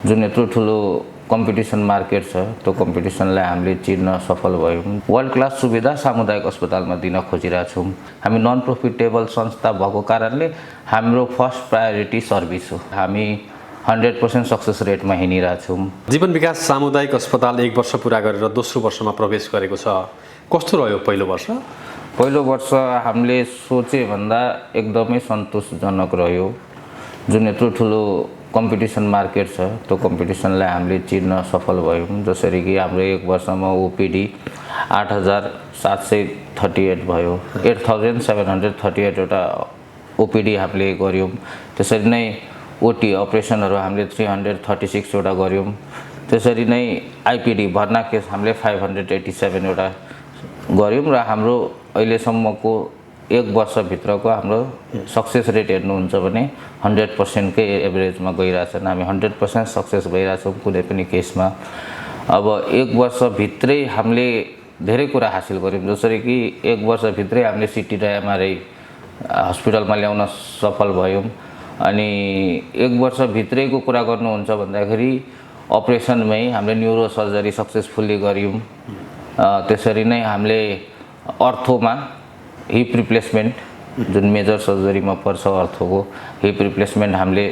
जुन यत्रो ठुलो कम्पिटिसन मार्केट छ त्यो कम्पिटिसनलाई हामीले चिर्न सफल भयौँ। वर्ल्ड क्लास सुविधा सामुदायिक अस्पतालमा दिन खोजिरहेका छौँ। हामी नन प्रफिटेबल संस्था भएको कारणले हाम्रो फर्स्ट प्रायोरिटी सर्भिस हो। हामी 100% सक्सेस रेटमा हिँडिरहेका छौँ। जीवन विकास सामुदायिक अस्पताल 1 वर्ष पुरा गरेर दोस्रो वर्षमा प्रवेश गरेको छ। कस्तो रह्यो पहिलो वर्ष? पहिलो वर्ष हामीले सोचे भन्दा एकदमै सन्तोषजनक रह्यो। जुन यत्रो ठुलो कम्पिटिसन मार्केट छ त्यो कम्पिटिसनलाई हामीले चिर्न सफल भयौँ। जसरी कि हाम्रो 1 वर्षमा ओपीडी 8738 भयो। 8738 वटा ओपीडी हामीले गऱ्यौँ। त्यसरी नै ओटी अपरेसनहरू हामीले 336 वटा गऱ्यौँ। त्यसरी नै आइपीडी भर्ना केस हामीले 587 वटा गऱ्यौँ र हाम्रो अहिलेसम्मको 1 वर्षभित्रको हाम्रो सक्सेस रेट हेर्नुहुन्छ भने 100% कै एभरेजमा गइरहेछन्। हामी 100% सक्सेस भइरहेछौँ कुनै पनि केसमा। अब 1 वर्षभित्रै हामीले धेरै कुरा हासिल गऱ्यौँ। जसरी कि 1 वर्षभित्रै हामीले सिटी र एमआरआई हस्पिटलमा ल्याउन सफल भयौँ। अनि 1 वर्षभित्रैको कुरा गर्नुहुन्छ भन्दाखेरि अपरेसनमै हामीले न्युरो सर्जरी सक्सेसफुल्ली गऱ्यौँ। त्यसरी नै हामीले अर्थोमा हिप रिप्लेसमेन्ट जुन मेजर सर्जरीमा पर्छ अर्थोको हिप रिप्लेसमेन्ट हामीले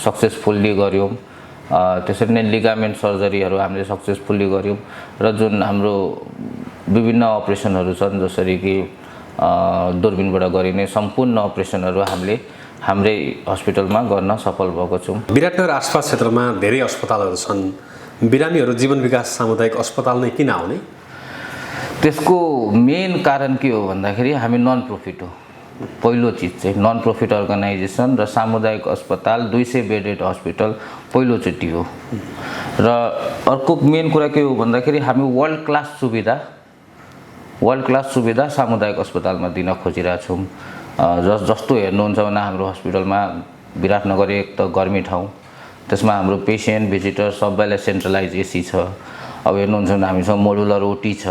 सक्सेसफुल्ली गऱ्यौँ। त्यसरी नै लिगामेन्ट सर्जरीहरू हामीले सक्सेसफुल्ली गऱ्यौँ र जुन हाम्रो विभिन्न अपरेसनहरू छन् जसरी कि दूरबीनबाट गरिने सम्पूर्ण अपरेसनहरू हामीले हाम्रै हस्पिटलमा गर्न सफल भएको छौँ। विराटनगर आसपास क्षेत्रमा धेरै अस्पतालहरू छन्। बिरामीहरू जीवन विकास सामुदायिक अस्पताल नै किन आउने? त्यसको मेन कारण के हो भन्दाखेरि हामी नन प्रफिट हो। पहिलो चिज चाहिँ नन प्रफिट अर्गनाइजेसन र सामुदायिक अस्पताल 200 बेडेड हस्पिटल पहिलोचोटि हो। र अर्को मेन कुरा के हो भन्दाखेरि हामी वर्ल्ड क्लास सुविधा सामुदायिक अस्पतालमा दिन खोजिरहेका छौँ। जस्तो हेर्नुहुन्छ भने हाम्रो हस्पिटलमा विराटनगर एक त गर्मी ठाउँ, त्यसमा हाम्रो पेसेन्ट भिजिटर सबैलाई सेन्ट्रलाइज एसी छ। अब हेर्नुहुन्छ भने हामीसँग मोडुलर ओटी छ।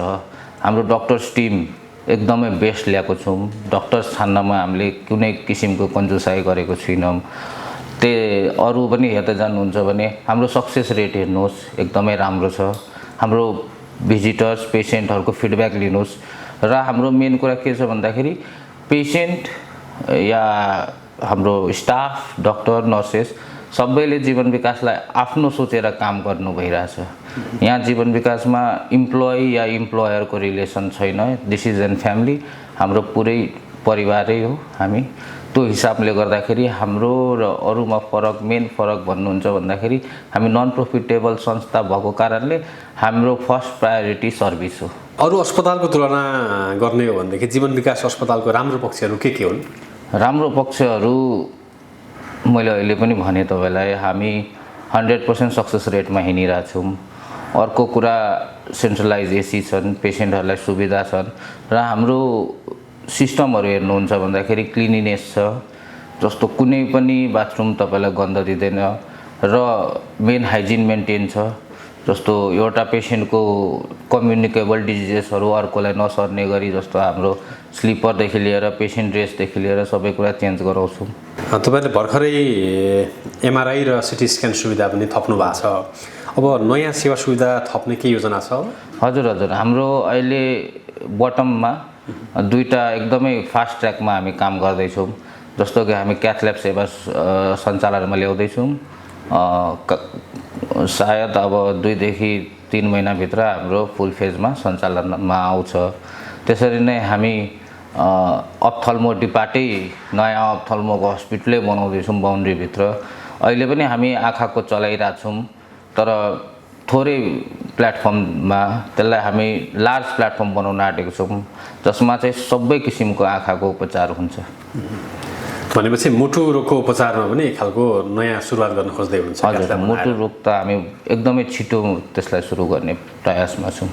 हाम्रो डक्टर्स टिम एकदमै बेस्ट ल्याएको छौँ। डक्टर्स छान्नमा हामीले कुनै किसिमको कन्जुसाइ गरेको छैनौँ। अरू पनि हेर्दै जानुहुन्छ भने हाम्रो सक्सेस रेट हेर्नुहोस् एकदमै राम्रो छ। हाम्रो भिजिटर्स पेसेन्टहरूको फिडब्याक लिनुहोस्। र हाम्रो मेन कुरा के छ भन्दाखेरि पेसेन्ट या हाम्रो स्टाफ डक्टर नर्सेस सबैले जीवन विकासलाई आफ्नो सोचेर काम गर्नु भइरहेछ। यहाँ जीवन विकासमा इम्प्लोइ या इम्प्लोयरको रिलेसन छैन। This is an family. हाम्रो पुरै परिवारै हो हामी। त्यो हिसाबले गर्दाखेरि हाम्रो र अरूमा मेन फरक भन्नुहुन्छ भन्दाखेरि हामी नन प्रफिटेबल संस्था भएको कारणले हाम्रो फर्स्ट प्रायोरिटी सर्भिस हो। अरू अस्पतालको तुलना गर्ने हो भनेदेखि जीवन विकास अस्पतालको राम्रो पक्षहरू के हुन्? राम्रो पक्षहरू मैले अहिले पनि भने तपाईँलाई हामी 100% सक्सेस रेटमा हिँडिरहेछौँ। अर्को कुरा सेन्ट्रलाइज एसी छन्, पेसेन्टहरूलाई सुविधा छन् र हाम्रो सिस्टमहरू हेर्नुहुन्छ भन्दाखेरि क्लिनिनेस छ। जस्तो कुनै पनि बाथरुम तपाईँलाई गन्ध दिँदैन र मेन हाइजिन मेन्टेन छ। जस्तो एउटा पेसेन्टको कम्युनिकेबल डिजिजेसहरू अर्कोलाई नसर्ने गरी जस्तो हाम्रो स्लिपरदेखि लिएर पेसेन्ट ड्रेसदेखि लिएर सबै कुरा चेन्ज गराउँछौँ। तपाईँले भर्खरै एमआरआई र सिटी स्क्यान सुविधा पनि थप्नु भएको छ। अब नयाँ सेवा सुविधा थप्ने के योजना छ? हजुर हाम्रो अहिले बटममा 2टा एकदमै फास्ट ट्र्याकमा हामी काम गर्दैछौँ। जस्तो कि हामी क्याथल्याब सेवा सञ्चालनमा ल्याउँदैछौँ। सायद अब 2 देखि 3 महिनाभित्र हाम्रो फुल फेजमा सञ्चालनमा आउँछ। त्यसरी नै हामी अप्थल्मो डिपार्टै नयाँ अप्थल्मोको हस्पिटलै बनाउँदैछौँ बााउन्ड्रीभित्र। अहिले पनि हामी आँखाको चलाइरहेछौँ तर थोरै प्लेटफर्ममा त्यसलाई हामी लार्ज प्लेटफर्म बनाउन आँटेको छौँ जसमा चाहिँ सबै किसिमको आँखाको उपचार हुन्छ। भनेपछि मुटु रोगको उपचारमा पनि एक खालको नयाँ सुरुवात गर्न खोज्दै हुनुहुन्छ? हजुर, मुटु रोग त हामी एकदमै छिटो त्यसलाई सुरु गर्ने प्रयासमा छौँ।